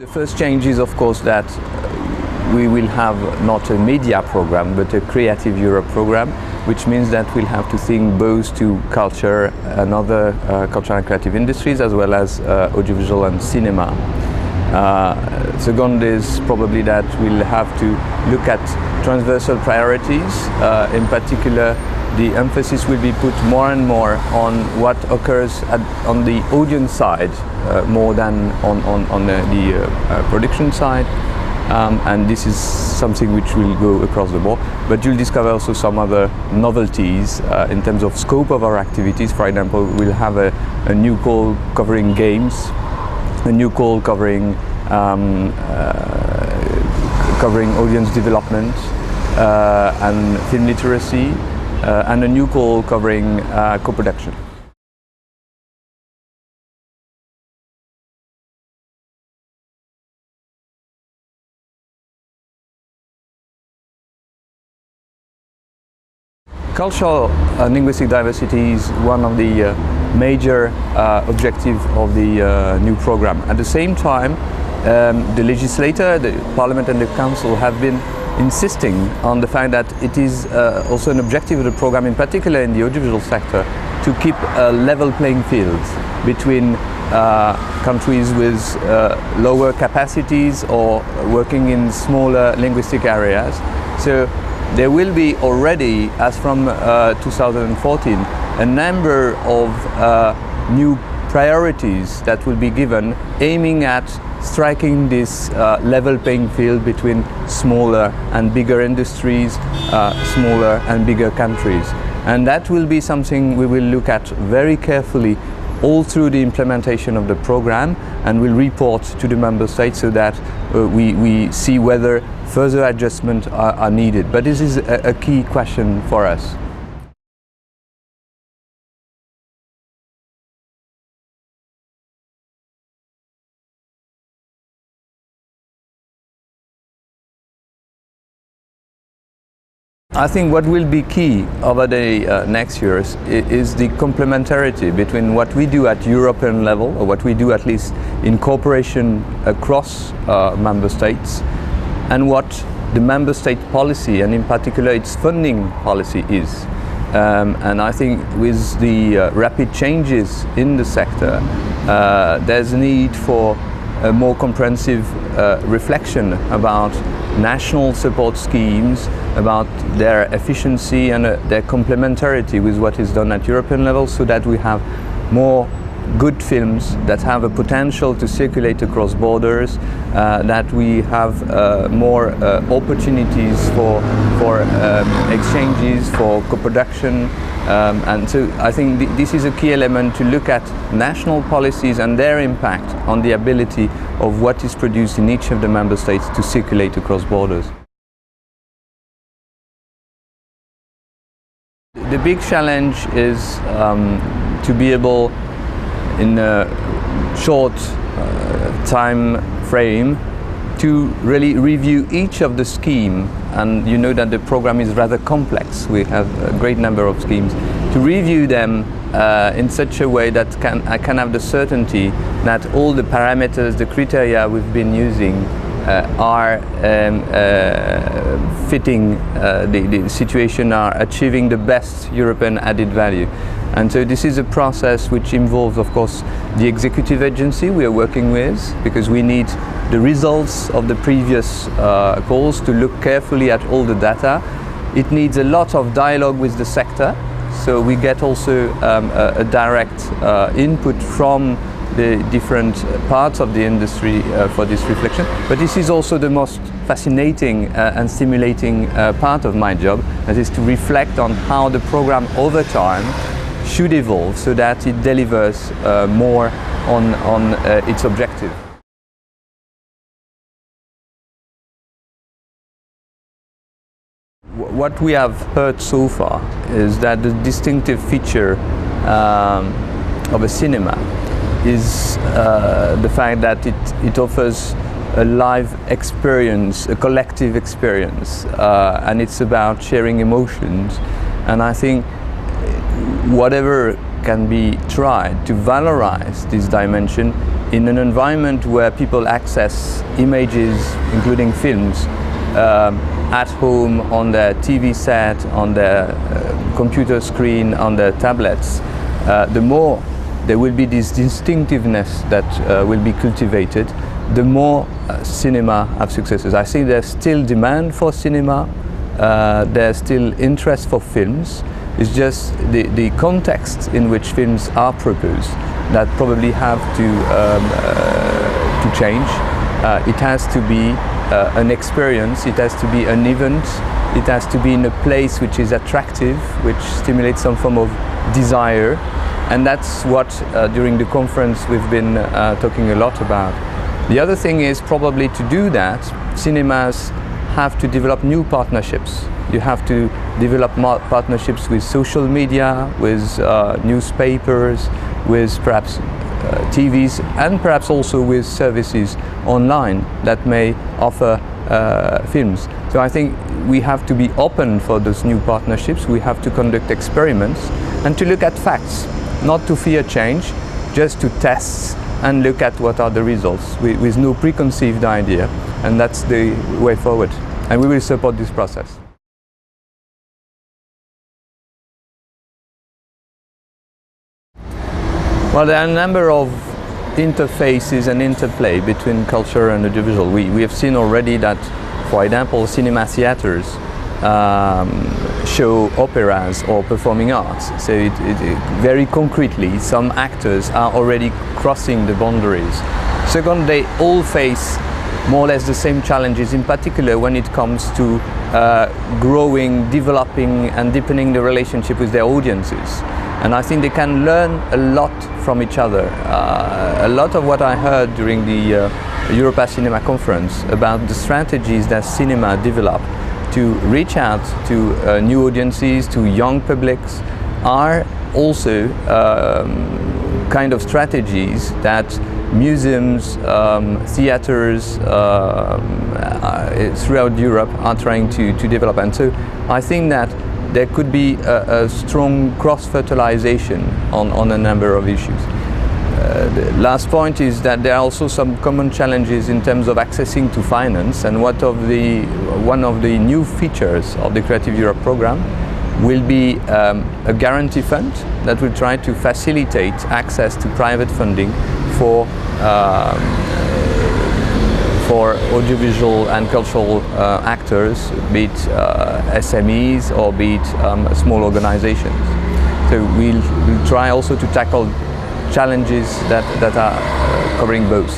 The first change is, of course, that we will have not a media program but a Creative Europe program, which means that we'll have to think both to culture and other cultural and creative industries, as well as audiovisual and cinema. Second is probably that we'll have to look at transversal priorities. In particular, the emphasis will be put more and more on what occurs on the audience side more than on the production side. And this is something which will go across the board. But you'll discover also some other novelties in terms of scope of our activities. For example, we'll have a new call covering games, a new call covering audience development and film literacy, and a new call covering co-production. Cultural and linguistic diversity is one of the major objectives of the new program. At the same time, the legislator, the Parliament and the Council have been insisting on the fact that it is also an objective of the program, in particular in the audiovisual sector, to keep a level playing field between countries with lower capacities or working in smaller linguistic areas. So there will be already, as from 2014, a number of new priorities that will be given, aiming at striking this level playing field between smaller and bigger industries, smaller and bigger countries. And that will be something we will look at very carefully all through the implementation of the program, and will report to the member states so that we see whether further adjustments are needed. But this is a key question for us. I think what will be key over the next years is the complementarity between what we do at European level, or what we do at least in cooperation across member states, and what the member state policy, and in particular its funding policy, is. And I think with the rapid changes in the sector, there's a need for a more comprehensive reflection about national support schemes, about their efficiency and their complementarity with what is done at European level, so that we have more good films that have a potential to circulate across borders, that we have more opportunities for exchanges, for co-production. And so I think this is a key element, to look at national policies and their impact on the ability of what is produced in each of the member states to circulate across borders. The big challenge is to be able, in a short time frame, to really review each of the scheme. And you know that the program is rather complex. We have a great number of schemes. To review them in such a way that I can have the certainty that all the parameters, the criteria we've been using are fitting the situation, are achieving the best European added value. And so this is a process which involves, of course, the executive agency we are working with, because we need the results of the previous calls to look carefully at all the data. It needs a lot of dialogue with the sector, so we get also a direct input from the different parts of the industry for this reflection. But this is also the most fascinating and stimulating part of my job, that is to reflect on how the program over time should evolve so that it delivers more on its objective. What we have heard so far is that the distinctive feature of a cinema is the fact that it offers a live experience, a collective experience, and it's about sharing emotions. And I think whatever can be tried to valorize this dimension in an environment where people access images, including films, at home, on their TV set, on their computer screen, on their tablets, the more there will be this distinctiveness that will be cultivated, the more cinema have successes. I think there's still demand for cinema, there's still interest for films. It's just the context in which films are proposed that probably have to change. It has to be an experience, it has to be an event, it has to be in a place which is attractive, which stimulates some form of desire. And that's what during the conference we've been talking a lot about. The other thing is probably to do that, cinemas have to develop new partnerships. You have to develop partnerships with social media, with newspapers, with perhaps TVs, and perhaps also with services online that may offer films. So I think we have to be open for those new partnerships. We have to conduct experiments and to look at facts, not to fear change, just to test and look at what are the results with no preconceived idea. And that's the way forward. And we will support this process. Well, there are a number of interfaces and interplay between culture and audiovisual. We have seen already that, for example, cinema theaters show operas or performing arts. So very concretely, some actors are already crossing the boundaries. Second, they all face more or less the same challenges, in particular when it comes to growing, developing and deepening the relationship with their audiences. And I think they can learn a lot from each other. A lot of what I heard during the Europa Cinema Conference about the strategies that cinema develop to reach out to new audiences, to young publics, are also kind of strategies that museums, theaters throughout Europe are trying to develop. And so I think that there could be a strong cross-fertilization on a number of issues. The last point is that there are also some common challenges in terms of accessing to finance, and one of the new features of the Creative Europe program will be a guarantee fund that will try to facilitate access to private funding for audiovisual and cultural actors, be it SMEs or be it small organizations. So we'll try also to tackle challenges that are covering both.